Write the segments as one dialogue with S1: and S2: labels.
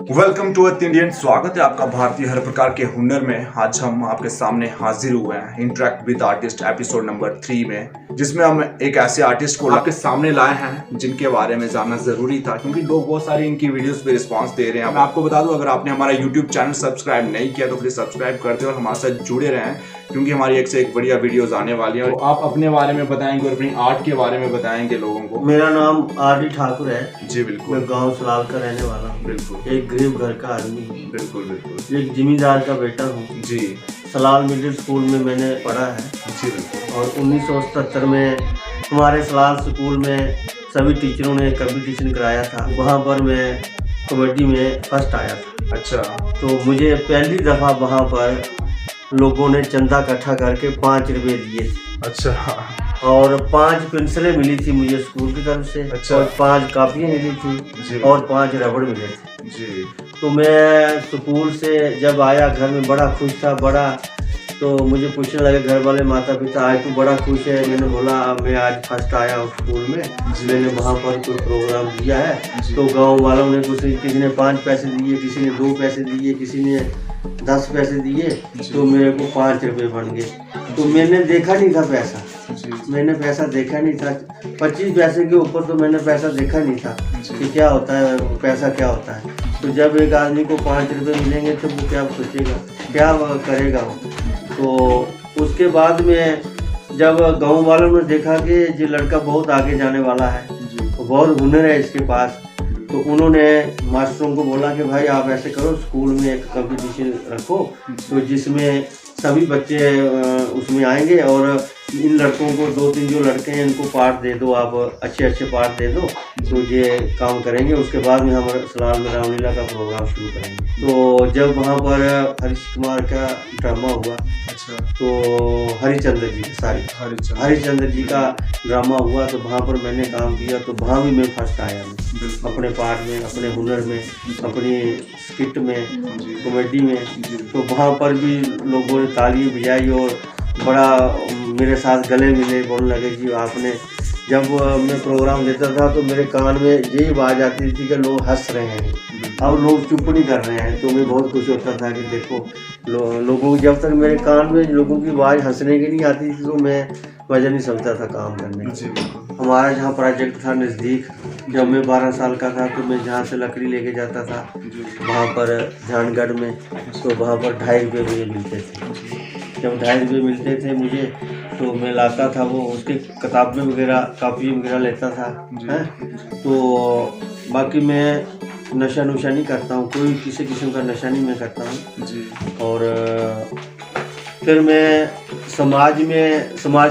S1: Welcome to earth Indian. स्वागत है आपका भारतीय हर प्रकार के हुनर में। आज हम आपके सामने हाजिर हुए हैं interact with artist episode number 3 में, जिसमें हम एक ऐसे आर्टिस्ट को आपके सामने लाए हैं जिनके बारे में जानना जरूरी था, क्योंकि लोग बहुत सारी इनकी वीडियोस पे रिस्पांस दे रहे हैं। मैं आपको बता दूं, अगर आपने हमारा यूट्यूब चैनल सब्सक्राइब नहीं किया तो प्लीज सब्सक्राइब कर दे और हमारे साथ जुड़े रहें, क्योंकि हमारी एक से एक बढ़िया वीडियोस आने वाली हैं। तो आप अपने बारे में बताएंगे और अपनी आर्ट के बारे में बताएंगे लोगों को।
S2: मेरा नाम आर.डी. ठाकुर है।
S1: जी बिल्कुल।
S2: मैं गांव सलाल का रहने वाला हूँ।
S1: बिल्कुल।
S2: एक गरीब घर का आदमी हूँ।
S1: बिल्कुल बिल्कुल।
S2: एक जिम्मेदार का बेटा हूँ।
S1: जी।
S2: सलाल मिडिल स्कूल में मैंने पढ़ा है।
S1: जी बिल्कुल।
S2: और 1977 में हमारे सलाल स्कूल में सभी टीचरों ने कंपटीशन कराया था। वहाँ पर मैं कबड्डी में फर्स्ट आया था।
S1: अच्छा।
S2: तो मुझे पहली दफ़ा वहाँ पर लोगों ने चंदा इकट्ठा करके 5 रुपये दिए।
S1: अच्छा।
S2: और 5 पेंसिलें मिली थी मुझे स्कूल की तरफ से।
S1: अच्छा।
S2: और 5 कापियाँ मिली थी और 5 रबड़ मिले थे।
S1: जी।
S2: तो मैं स्कूल से जब आया घर में बड़ा खुश था। तो मुझे पूछने लगे घर वाले माता पिता, आज तू बड़ा खुश है? मैंने बोला मैं आज फर्स्ट आया हूँ स्कूल में। मैंने वहाँ पर कोई प्रोग्राम किया है। तो गांव वालों ने किसी ने 5 पैसे दिए, किसी ने 2 पैसे दिए, किसी ने 10 पैसे दिए। तो मेरे को 5 रुपये बन गए। तो मैंने देखा नहीं था पैसा। मैंने पैसा देखा नहीं था। 25 पैसे के ऊपर तो मैंने पैसा देखा नहीं था कि क्या होता है, पैसा क्या होता है। तो जब एक आदमी को 5 रुपये मिलेंगे तो वो क्या सोचेगा, क्या करेगा वो। तो उसके बाद में जब गांव वालों ने देखा कि ये लड़का बहुत आगे जाने वाला है, तो बहुत हुनर है इसके पास, तो उन्होंने मास्टरों को बोला कि भाई आप ऐसे करो, स्कूल में एक कंपटीशन रखो तो जिसमें सभी बच्चे उसमें आएंगे और इन लड़कों को 2-3 जो लड़के हैं इनको पार्ट दे दो, आप अच्छे पार्ट दे दो तो ये काम करेंगे। उसके बाद में हम सलाल में रामलीला का प्रोग्राम शुरू करेंगे। तो जब वहाँ पर हरीश कुमार का ड्रामा हुआ। अच्छा। तो हरिश्चंद्र जी का ड्रामा हुआ, तो वहाँ पर मैंने काम किया। तो वहाँ भी मैं फर्स्ट आया, अपने पार्ट में, अपने हुनर में, अपनी स्किट में, कॉमेडी में। तो वहाँ पर भी लोगों ने तालियां बजाई और बड़ा मेरे साथ गले मिले, बोलने लगे जी आपने। जब मैं प्रोग्राम देता था तो मेरे कान में यही आवाज़ आती थी कि लोग हंस रहे हैं, अब लोग चुप नहीं कर रहे हैं। तो मैं बहुत खुश होता था कि देखो लोगों को, जब तक मेरे कान में लोगों की आवाज़ हंसने की नहीं आती थी तो मैं वजह नहीं समझता था काम करने। हमारा जहाँ प्रोजेक्ट था नज़दीक, जब मैं 12 साल का था तो मैं जहाँ से लकड़ी लेके जाता था वहाँ पर ध्यानगढ़ में, तो वहाँ पर 2.5 रुपये मुझे मिलते थे। जब 2.5 रुपये मिलते थे मुझे तो मैं लाता था, वो उसके किताबें वगैरह कापी वगैरह लेता था। हैं तो बाकी मैं नशा नुशा नहीं करता हूँ, कोई किसी किस्म का नशा नहीं मैं करता हूँ। और फिर मैं समाज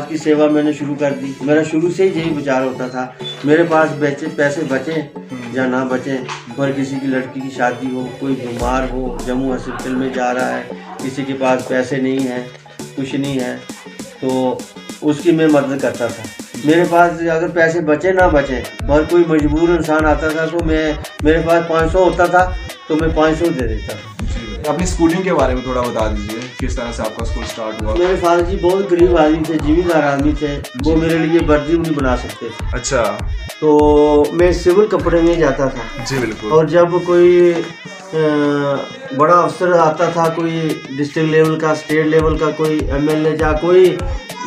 S2: की सेवा मैंने शुरू कर दी। मेरा शुरू से ही यही विचार होता था, मेरे पास पैसे बचें या ना बचें, पर किसी की लड़की की शादी हो, कोई बीमार हो, जम्मू हॉस्पिटल में जा रहा है, किसी के पास पैसे नहीं है, कुछ नहीं है, तो उसकी मैं मदद करता था। मेरे पास अगर पैसे बचे ना बचे और कोई मजबूर इंसान आता था तो मेरे पास 500 होता था तो मैं 500 दे देता था।
S1: अपनी स्कूलिंग के बारे में थोड़ा बता दीजिए, किस तरह से आपका स्कूल स्टार्ट हुआ?
S2: मेरे फादर जी बहुत गरीब आदमी थे, जिम्मेदार आदमी थे, वो मेरे लिए वर्दी नहीं बना सकते थे।
S1: अच्छा।
S2: तो मैं सिविल कपड़े में जाता था। जी बिल्कुल। और जब कोई बड़ा अफसर आता था, कोई डिस्ट्रिक्ट लेवल का, स्टेट लेवल का, कोई एमएलए या कोई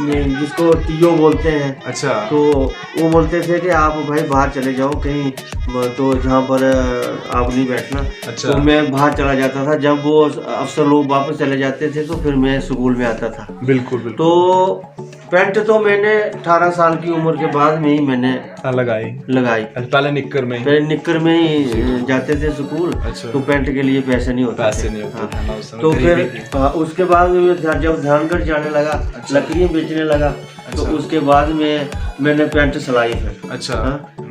S2: जिसको टीओ बोलते हैं। अच्छा। तो वो बोलते थे कि आप भाई बाहर चले जाओ कहीं, तो जहाँ पर आप नहीं बैठना। अच्छा। तो मैं बाहर चला जाता था। जब वो अफसर लोग वापस चले जाते थे तो फिर मैं स्कूल में आता था। बिल्कुल। तो पैंट तो मैंने 18 साल की उम्र के बाद में ही मैंने लगाई। पहले निक्कर में ही जाते थे स्कूल। अच्छा। तो पैंट के लिए पैसे नहीं होते थे। तो फिर उसके बाद में जब ध्यानगढ़ जाने लगा, लकड़ियाँ बेचने लगा, तो उसके बाद में मैंने पैंट सिलाई फिर। अच्छा।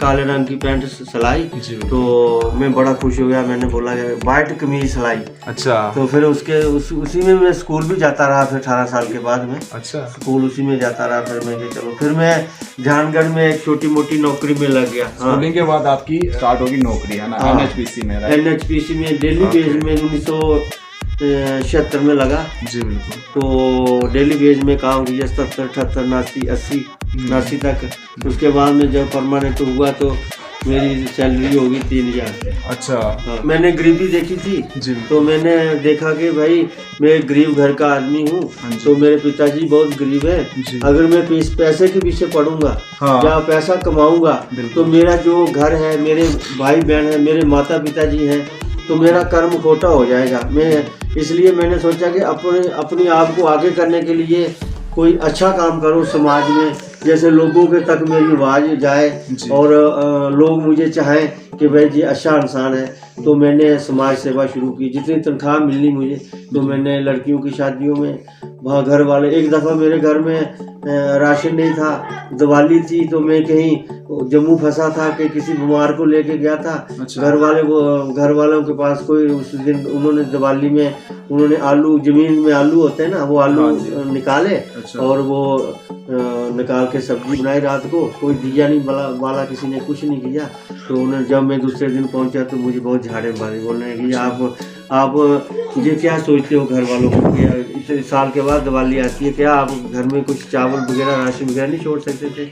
S2: काले रंग की पैंट सिलाई। तो मैं बड़ा खुश हो गया, मैंने बोला वाइट कमीज सिलाई। अच्छा। तो फिर उसी में मैं स्कूल भी जाता रहा फिर 18 साल के बाद में। अच्छा। स्कूल उसी में जाता रहा। फिर मैं ध्यानगढ़ में एक छोटी मोटी नौकरी में लग गया।
S1: स्कूलिंग के बाद आपकी स्टार्ट होगी नौकरी, है ना?
S2: एनएचपीसी में डेली बेस में 1976 में लगा। जी बिल्कुल। तो डेली बेस में काम किया 77, 78, 79, 80 तक। उसके बाद में जब परमानेंट हुआ तो मेरी सैलरी होगी 3,000।
S1: अच्छा।
S2: हाँ, मैंने गरीबी देखी थी
S1: जी।
S2: तो मैंने देखा कि भाई मैं गरीब घर का आदमी हूँ, तो मेरे पिताजी बहुत गरीब है। अगर मैं पैसे के पीछे पढ़ूंगा या पैसा कमाऊंगा तो मेरा जो घर है, मेरे भाई बहन है, मेरे माता पिताजी हैं, तो मेरा कर्म खोटा हो जाएगा। इसलिए मैंने सोचा कि अपने आप को आगे करने के लिए कोई अच्छा काम करूं समाज में, जैसे लोगों के तक मेरी आवाज़ जाए और लोग मुझे चाहें कि भाई जी अच्छा इंसान है। तो मैंने समाज सेवा शुरू की। जितनी तनख्वाह मिलनी मुझे, तो मैंने लड़कियों की शादियों में, वहाँ घर वाले, एक दफ़ा मेरे घर में राशन नहीं था, दिवाली थी, तो मैं कहीं जम्मू फंसा था कि किसी बीमार को लेके गया था। घर वालों के पास कोई उस दिन उन्होंने दिवाली में उन्होंने आलू, जमीन में आलू होते हैं ना, वो आलू निकाले और वो निकाल के सब्जी बनाई। रात को कोई दिया नहीं वाला, किसी ने कुछ नहीं किया। तो उन्होंने, जब मैं दूसरे दिन पहुंचा तो मुझे बहुत झाड़े मारे, बोल रहे हैं कि आप ये क्या सोचते हो घर वालों को, इतने साल के बाद दिवाली आती है, क्या आप घर में कुछ चावल वगैरह, राशन वगैरह नहीं छोड़ सकते थे?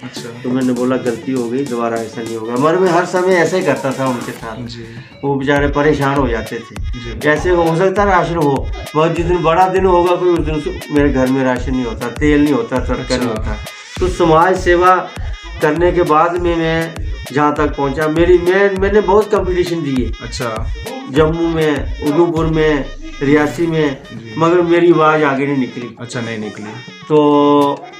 S2: तो मैंने बोला गलती हो गई, दोबारा ऐसा नहीं होगा। मगर मैं हर समय ऐसे ही करता था उनके साथ। वो बेचारे परेशान हो जाते थे। कैसे हो सकता राशन हो, बहुत जिस दिन बड़ा दिन होगा कोई, उस दिन मेरे घर में राशन नहीं होता, तेल नहीं होता, तड़का नहीं होता। तो समाज सेवा करने के बाद में मैं जहाँ तक पहुँचा, मैंने बहुत कंपटीशन दिए।
S1: अच्छा।
S2: जम्मू में, उधमपुर में, रियासी में, मगर मेरी आवाज़ आगे नहीं निकली।
S1: अच्छा, नहीं निकली।
S2: तो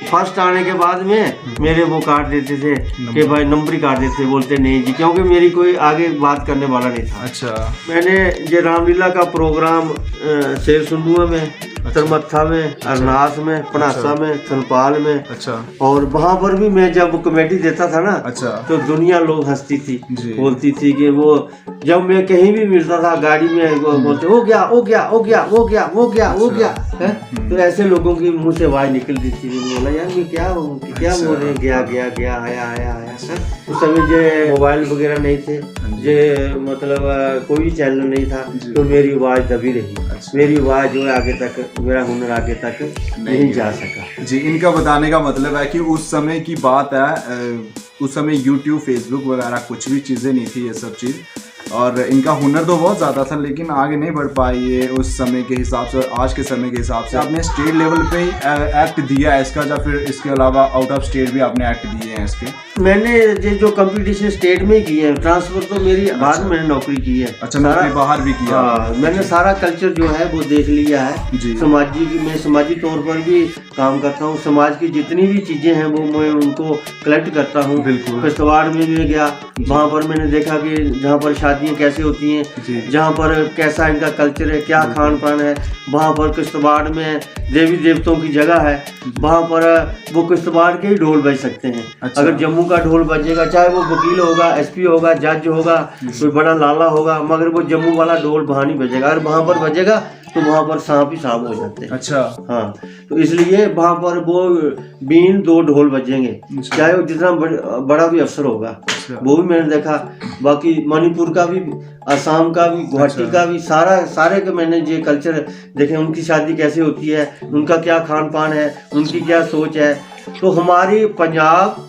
S2: फर्स्ट आने के बाद में मेरे वो कार्ड देते थे कि भाई नंबरी कार्ड देते थे, बोलते नहीं जी, क्योंकि मेरी कोई आगे बात करने वाला नहीं था।
S1: अच्छा।
S2: मैंने ये रामलीला का प्रोग्राम शेर सुंदुआ में, तरमत्था में, अरनास में, पनासा में, थनपाल में, और वहाँ पर भी मैं जब कमेटी देता था ना, तो दुनिया लोग हंसती थी, बोलती थी कि वो, जब मैं कहीं भी मिलता था गाड़ी में, वो बोलते हो गया, हो गया, हो गया, हो गया, हो गया, हो गया है। तो ऐसे लोगों की मुंह से आवाज निकलती थी। बोला यार मैं क्या बोल रहे हैं, गया गया गया, आया आया आया। उस समय जो मोबाइल वगैरह नहीं थे, जो मतलब कोई चैनल नहीं था, तो मेरी आवाज़ दबी रही। मेरी आवाज़ जो है आगे तक, मेरा हुनर आगे तक नहीं जा सका।
S1: जी, इनका बताने का मतलब है कि उस समय की बात है, उस समय यूट्यूब, फेसबुक वगैरह कुछ भी चीज़ें नहीं थी, ये सब चीज़। और इनका हुनर तो बहुत ज़्यादा था, लेकिन आगे नहीं बढ़ पाई ये उस समय के हिसाब से और आज के समय के हिसाब से। आपने स्टेट लेवल पे ही एक्ट दिया है इसका, या फिर इसके अलावा आउट ऑफ स्टेट भी आपने एक्ट दिए हैं इसके?
S2: मैंने ये जो कंपटीशन स्टेट में किए हैं, ट्रांसफर तो मेरी बाहर में मैंने नौकरी की है।
S1: अच्छा, नौकरी बाहर भी किया?
S2: मैंने सारा कल्चर जो है वो देख लिया है। मैं समाजी तौर पर भी काम करता हूँ। समाज की जितनी भी चीज़ें हैं वो मैं उनको कलेक्ट करता हूँ। किश्तवाड़ में भी गया, वहाँ पर मैंने देखा कि जहाँ पर शादियाँ कैसे होती हैं, जहाँ पर कैसा इनका कल्चर है, क्या खान पान है। वहाँ पर किश्तवाड़ में देवी देवताओं की जगह है, वहाँ पर वो किश्तवाड़ के ही ढोल बज सकते हैं। अगर जम्मू का ढोल बजेगा, चाहे वो वकील होगा, एसपी होगा, जज होगा, कोई बड़ा लाला होगा, मगर वो जम्मू वाला ढोल वहाँ नहीं बजेगा। अगर वहाँ पर बजेगा तो वहाँ पर सांप ही सांप हो जाते हैं।
S1: अच्छा।
S2: हाँ, तो इसलिए वहाँ पर वो बीन 2 ढोल बजेंगे, चाहे वो जितना बड़ा भी अफसर होगा। वो भी मैंने देखा। बाकी मणिपुर का भी, असम का भी, गुवाहाटी का भी, सारे के मैंने ये कल्चर देखे, उनकी शादी कैसे होती है, उनका क्या खान पान है, उनकी क्या सोच है। तो हमारी पंजाब,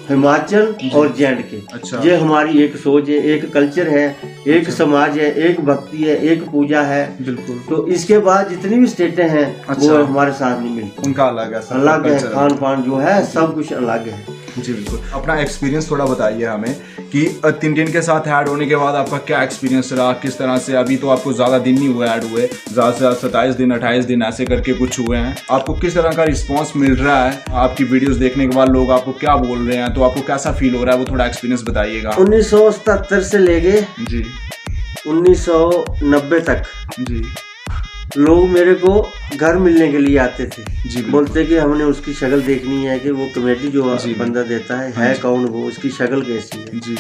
S2: हिमाचल और जे&के, ये हमारी एक सोच है, एक कल्चर है, एक समाज है, एक भक्ति है, एक पूजा है। बिल्कुल। तो इसके बाद जितनी भी स्टेटें हैं वो हमारे साथ नहीं मिलती,
S1: उनका अलग है,
S2: अलग है, खान पान जो है सब कुछ अलग है।
S1: जी बिल्कुल। अपना एक्सपीरियंस थोड़ा बताइए हमें कि टिनटिन के साथ ऐड होने के बाद आपका क्या एक्सपीरियंस रहा, किस तरह से? अभी तो आपको ज़्यादा दिन नहीं हुए ऐड हुए, ज़्यादा से ज़्यादा 27 दिन 28 दिन ऐसे करके कुछ हुए हैं। आपको किस तरह का रिस्पांस मिल रहा है? आपकी वीडियोस देखने के बाद लोग आपको क्या बोल रहे हैं, तो आपको कैसा फील हो रहा है, वो थोड़ा एक्सपीरियंस बताइएगा।
S2: 1977 से लेके 1990 तक जी लोग मेरे को घर मिलने के लिए आते थे। बोलते कि हमने उसकी शक्ल देखनी है कि वो कमेटी जो बंदा देता है कौन, वो उसकी शक्ल कैसी है। जी।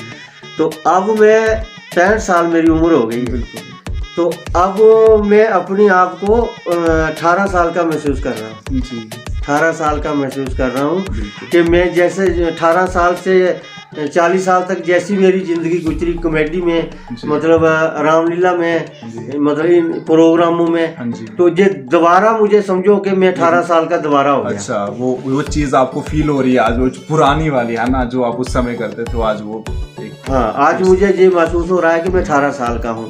S2: तो अब मैं 65 साल मेरी उम्र हो गई। बिल्कुल। तो अब मैं अपने आप को 18 साल का महसूस कर रहा हूँ। जी। 18 साल का महसूस कर रहा हूँ कि मैं जैसे 18 साल से 40 साल तक जैसी मेरी ज़िंदगी गुजरी कॉमेडी में, मतलब रामलीला में, मतलब इन प्रोग्रामों में, तो ये दोबारा मुझे समझो कि मैं 18 साल का दोबारा हो गया।
S1: अच्छा, वो चीज़ आपको फील हो रही है आज, वो पुरानी वाली है ना, जो आप उस समय करते थे, आज वो एक
S2: हाँ, आज मुझे ये महसूस हो रहा है कि मैं 18 साल का हूँ,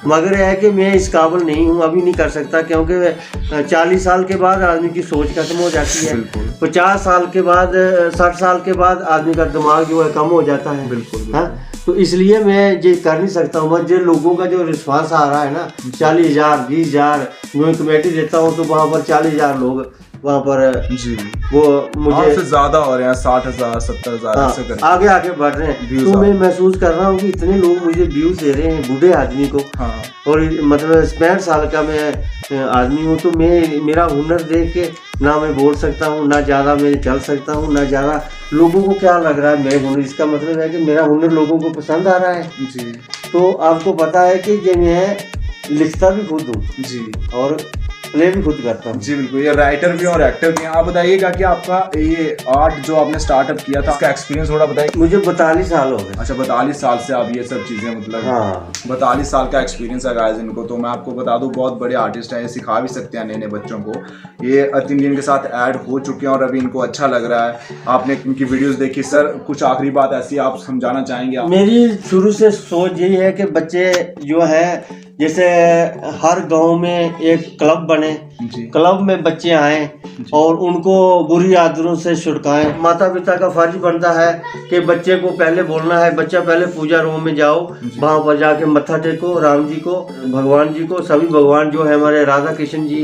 S2: मगर है कि मैं इस काबिल नहीं हूँ, अभी नहीं कर सकता, क्योंकि 40 साल के बाद आदमी की सोच खत्म हो जाती है। 50 साल के बाद 60 साल के बाद आदमी का दिमाग जो है कम हो जाता है।
S1: बिल्कुल।
S2: हाँ, तो इसलिए मैं ये कर नहीं सकता हूँ। मैं जो लोगों का जो रिस्पांस आ रहा है ना, 40,000 20,000, मैं कमेटी देता हूँ तो वहाँ पर 40,000 लोग वहाँ पर
S1: जी
S2: वो मुझे
S1: से ज्यादा हो रहे हैं, 60,000 70,000 ऐसे करके
S2: आगे आगे बढ़ रहे हैं। तो मैं महसूस कर रहा हूँ कि इतने लोग मुझे व्यूज दे रहे हैं, बूढ़े आदमी को।
S1: हाँ।
S2: और मतलब 65 साल का मैं आदमी हूँ, तो मैं मेरा हुनर देख के ना मैं बोल सकता हूँ, ना ज़्यादा मैं चल सकता हूँ, ना ज़्यादा लोगों को क्या लग रहा है मैं हुनर। इसका मतलब है कि मेरा हुनर लोगों को पसंद आ रहा है
S1: जी।
S2: तो आपको पता है कि ये मैं लिखता भी खुद हूँ
S1: जी
S2: और प्ले भी खुद करता हूँ।
S1: जी बिल्कुल, ये राइटर भी और एक्टर भी हैं। आप बताइएगा कि आपका ये आर्ट जो आपने स्टार्टअप किया था, इसका एक्सपीरियंस थोड़ा बताइए।
S2: मुझे 42 साल हो गए।
S1: अच्छा, 42 साल से आप ये सब चीज़ें मतलब।
S2: हाँ,
S1: 42 साल का एक्सपीरियंस है गाइस इनको। तो मैं आपको बता दूं, बहुत बड़े आर्टिस्ट हैं, ये सिखा भी सकते हैं नए नए बच्चों को। ये इंडियन के साथ ऐड हो चुके हैं और अभी इनको अच्छा लग रहा है। आपने इनकी वीडियोस देखी। सर, कुछ आखिरी बात ऐसी आप समझाना चाहेंगे आप?
S2: मेरी शुरू से सोच यही है कि बच्चे जो है, जैसे हर गांव में एक क्लब बने, क्लब में बच्चे आएं और उनको बुरी आदतों से छुड़काएं। माता पिता का फर्ज बनता है कि बच्चे को पहले बोलना है, बच्चा पहले पूजा रूम में जाओ, वहाँ पर जाके मत्था टेको राम जी को, भगवान जी को, सभी भगवान जो है हमारे राधा कृष्ण जी,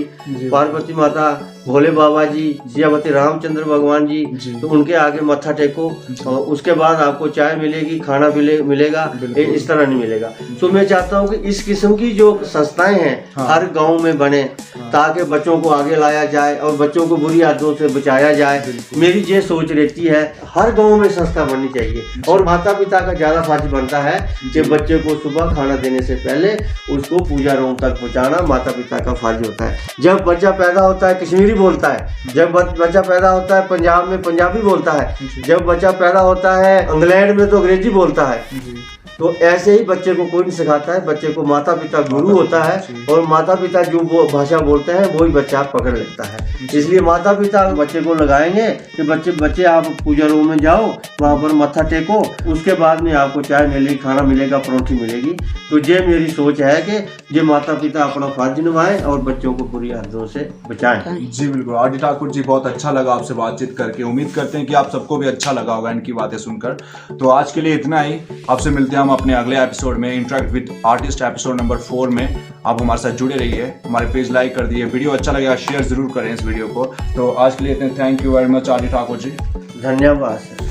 S2: पार्वती माता, भोले बाबा जी, सियावती रामचंद्र भगवान जी, तो उनके आगे मत्था टेको और उसके बाद आपको चाय मिलेगी, खाना मिलेगा, इस तरह नहीं मिलेगा। तो मैं चाहता हूँ कि इस किस्म की जो संस्थाएं हैं हर गांव में बने, ताकि बच्चों को आगे लाया जाए और बच्चों को बुरी आदतों से बचाया जाए। मेरी ये सोच रहती है, हर गांव में संस्था बननी चाहिए और माता पिता का ज़्यादा फर्ज बनता है कि बच्चे को सुबह खाना देने से पहले उसको पूजा रूम तक पहुँचाना माता पिता का फर्ज होता है। जब बच्चा पैदा होता है कश्मीरी बोलता है, जब बच्चा पैदा होता है पंजाब में पंजाबी बोलता है, जब बच्चा पैदा होता है इंग्लैंड में तो अंग्रेजी बोलता है। तो ऐसे ही बच्चे को कोई नहीं सिखाता है, बच्चे को माता पिता गुरु होता है और माता पिता जो वो भाषा बोलते हैं वही बच्चा पकड़ लेता है। इसलिए माता पिता बच्चे को लगाएंगे कि बच्चे आप पूजा रूम में जाओ, वहाँ पर मत्था टेको, उसके बाद में आपको चाय मिलेगी, खाना मिलेगा, परोठी मिलेगी। तो ये मेरी सोच है कि ये माता पिता अपना फर्ज निभाएं और बच्चों को बुरी आदतों से बचाएं।
S1: जी बिल्कुल। आर डी ठाकुर जी, बहुत अच्छा लगा आपसे बातचीत करके। उम्मीद करते हैं कि आप सबको भी अच्छा लगा होगा इनकी बातें सुनकर। तो आज के लिए इतना ही। आपसे मिलते हैं हम अपने अगले एपिसोड में, interact with artist episode number 4 में। आप हमारे साथ जुड़े रहिए, हमारे पेज लाइक कर दिए, वीडियो अच्छा लगेगा शेयर जरूर करें इस वीडियो को। तो आज के लिए इतने, thank you very much R D Thakur ji.
S2: धन्यवाद।